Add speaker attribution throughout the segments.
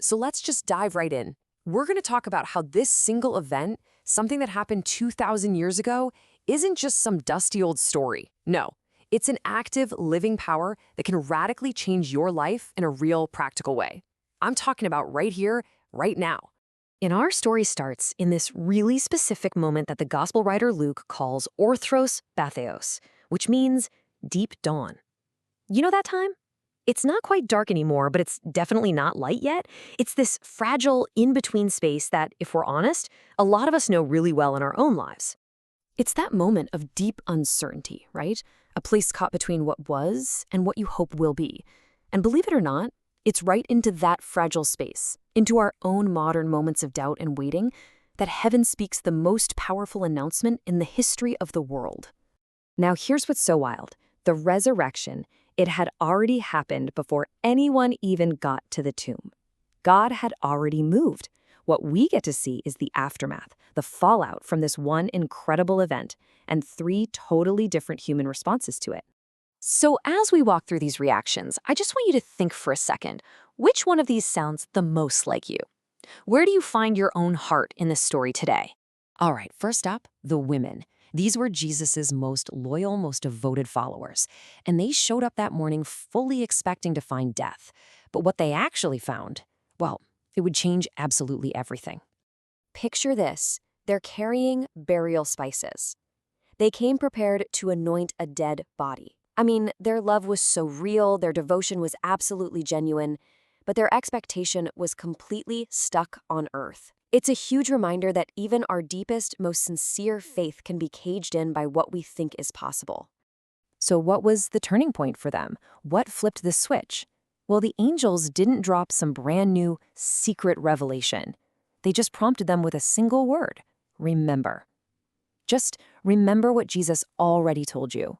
Speaker 1: So let's just dive right in. We're going to talk about how this single event, something that happened 2,000 years ago, isn't just some dusty old story. No, it's an active, living power that can radically change your life in a real, practical way. I'm talking about right here, right now. And our story starts in this really specific moment that the gospel writer Luke calls orthros batheos, which means deep dawn. You know that time? It's not quite dark anymore, but it's definitely not light yet. It's this fragile in-between space that, if we're honest, a lot of us know really well in our own lives. It's that moment of deep uncertainty, right? A place caught between what was and what you hope will be. And believe it or not, it's right into that fragile space, into our own modern moments of doubt and waiting, that heaven speaks the most powerful announcement in the history of the world. Now here's what's so wild. The resurrection, it had already happened before anyone even got to the tomb. God had already moved. What we get to see is the aftermath, the fallout from this one incredible event, and three totally different human responses to it. So as we walk through these reactions, I just want you to think for a second, which one of these sounds the most like you? Where do you find your own heart in this story today? All right, first up, the women. These were Jesus's most loyal, most devoted followers, and they showed up that morning fully expecting to find death. But what they actually found, well, it would change absolutely everything. Picture this. They're carrying burial spices. They came prepared to anoint a dead body. I mean, their love was so real, their devotion was absolutely genuine, but their expectation was completely stuck on earth. It's a huge reminder that even our deepest, most sincere faith can be caged in by what we think is possible. So what was the turning point for them? What flipped the switch? Well, the angels didn't drop some brand new, secret revelation. They just prompted them with a single word: remember. Just remember what Jesus already told you.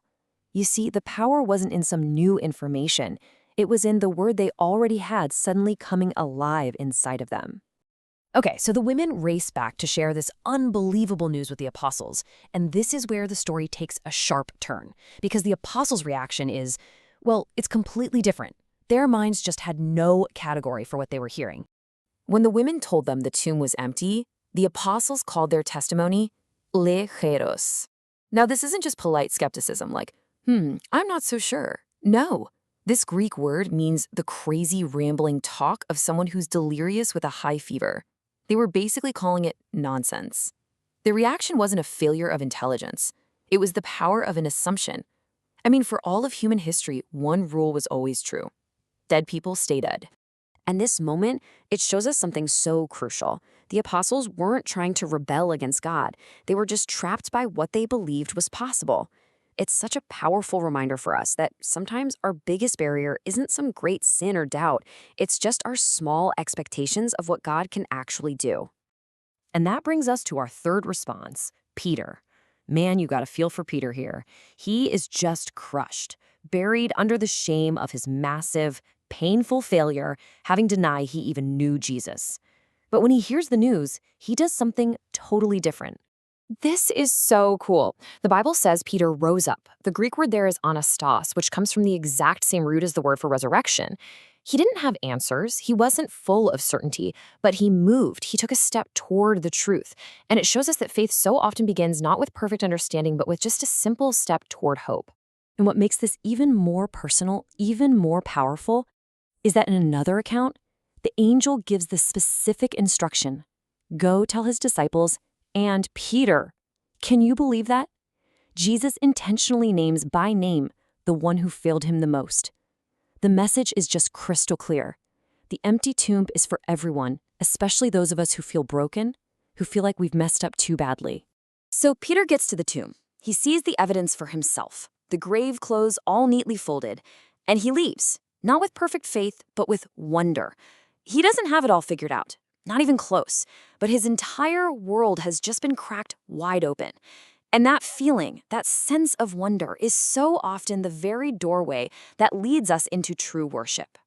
Speaker 1: You see, the power wasn't in some new information. It was in the word they already had suddenly coming alive inside of them. Okay, so the women race back to share this unbelievable news with the apostles, and this is where the story takes a sharp turn, because the apostles' reaction is, well, it's completely different. Their minds just had no category for what they were hearing. When the women told them the tomb was empty, the apostles called their testimony legeros. Now, this isn't just polite skepticism like, I'm not so sure. No. This Greek word means the crazy, rambling talk of someone who's delirious with a high fever. They were basically calling it nonsense. The reaction wasn't a failure of intelligence. It was the power of an assumption. I mean, for all of human history, one rule was always true. Dead people stay dead. And this moment, it shows us something so crucial. The apostles weren't trying to rebel against God. They were just trapped by what they believed was possible. It's such a powerful reminder for us that sometimes our biggest barrier isn't some great sin or doubt. It's just our small expectations of what God can actually do. And that brings us to our third response, Peter. Man, you got to feel for Peter here. He is just crushed, buried under the shame of his massive, painful failure, having denied he even knew Jesus. But when he hears the news, he does something totally different. This is so cool. The Bible says Peter rose up. The Greek word there is anastos, which comes from the exact same root as the word for resurrection. He didn't have answers. He wasn't full of certainty, but he moved. He took a step toward the truth. And it shows us that faith so often begins not with perfect understanding, but with just a simple step toward hope. And what makes this even more personal, even more powerful, is that in another account, the angel gives the specific instruction: go tell his disciples and Peter. Can you believe that? Jesus intentionally names by name the one who failed him the most. The message is just crystal clear. The empty tomb is for everyone, especially those of us who feel broken, who feel like we've messed up too badly. So Peter gets to the tomb. He sees the evidence for himself, the grave clothes all neatly folded, and he leaves, not with perfect faith, but with wonder. He doesn't have it all figured out. Not even close, but his entire world has just been cracked wide open. And that feeling, that sense of wonder, is so often the very doorway that leads us into true worship.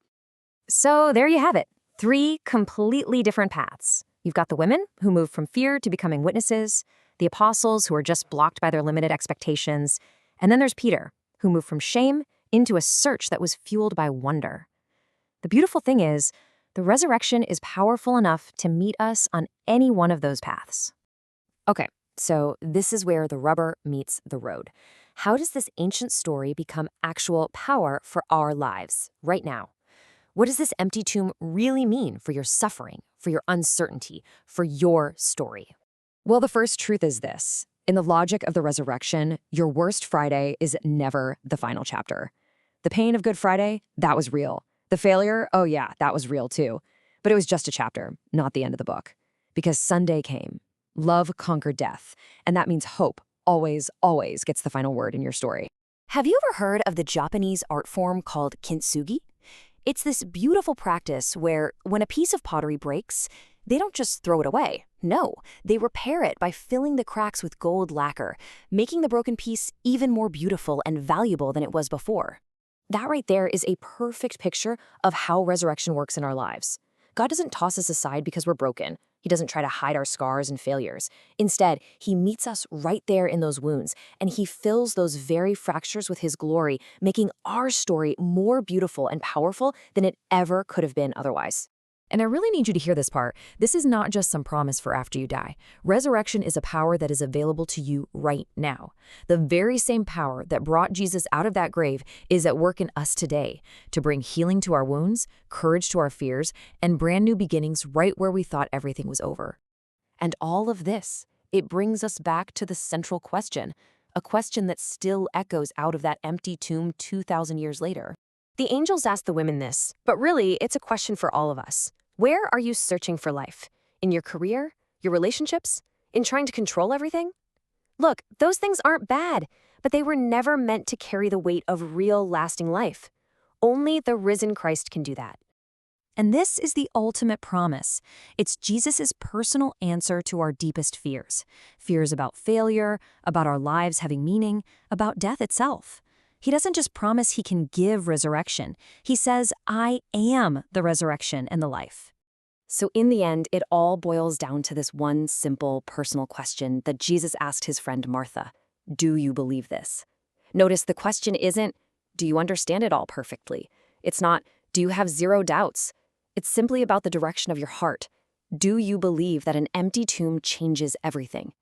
Speaker 1: So there you have it, 3 completely different paths. You've got the women who move from fear to becoming witnesses, the apostles who are just blocked by their limited expectations, and then there's Peter, who moved from shame into a search that was fueled by wonder. The beautiful thing is,
Speaker 2: The resurrection is powerful enough to meet us on any one of those paths.
Speaker 1: Okay, so this is where the rubber meets the road. How does this ancient story become actual power for our lives right now? What does this empty tomb really mean for your suffering, for your uncertainty, for your story? Well, the first truth is this. In the logic of the resurrection, your worst Friday is never the final chapter. The pain of Good Friday, that was real. The failure, oh yeah, that was real too. But it was just a chapter, not the end of the book. Because Sunday came. Love conquered death. And that means hope always, always gets the final word in your story.
Speaker 2: Have you ever heard of the Japanese art form called kintsugi? It's this beautiful practice where, when a piece of pottery breaks, they don't just throw it away. No, they repair it by filling the cracks with gold lacquer, making the broken piece even more beautiful and valuable than it was before. That right there is a perfect picture of how resurrection works in our lives. God doesn't toss us aside because we're broken. He doesn't try to hide our scars and failures. Instead, he meets us right there in those wounds, and he fills those very fractures with his glory, making our story more beautiful and powerful than it ever could have been otherwise.
Speaker 1: And I really need you to hear this part. This is not just some promise for after you die. Resurrection is a power that is available to you right now. The very same power that brought Jesus out of that grave is at work in us today to bring healing to our wounds, courage to our fears, and brand new beginnings right where we thought everything was over. And all of this, it brings us back to the central question, a question that still echoes out of that empty tomb 2,000 years later. The angels asked the women this, but really, it's a question for all of us. Where are you searching for life? In your career? Your relationships? In trying to control everything? Look, those things aren't bad, but they were never meant to carry the weight of real, lasting life. Only the risen Christ can do that.
Speaker 2: And this is the ultimate promise. It's Jesus' personal answer to our deepest fears. Fears about failure, about our lives having meaning, about death itself. He doesn't just promise he can give resurrection. He says, I am the resurrection and the life.
Speaker 1: So in the end, it all boils down to this one simple personal question that Jesus asked his friend Martha. Do you believe this? Notice the question isn't, do you understand it all perfectly? It's not, do you have zero doubts? It's simply about the direction of your heart. Do you believe that an empty tomb changes everything?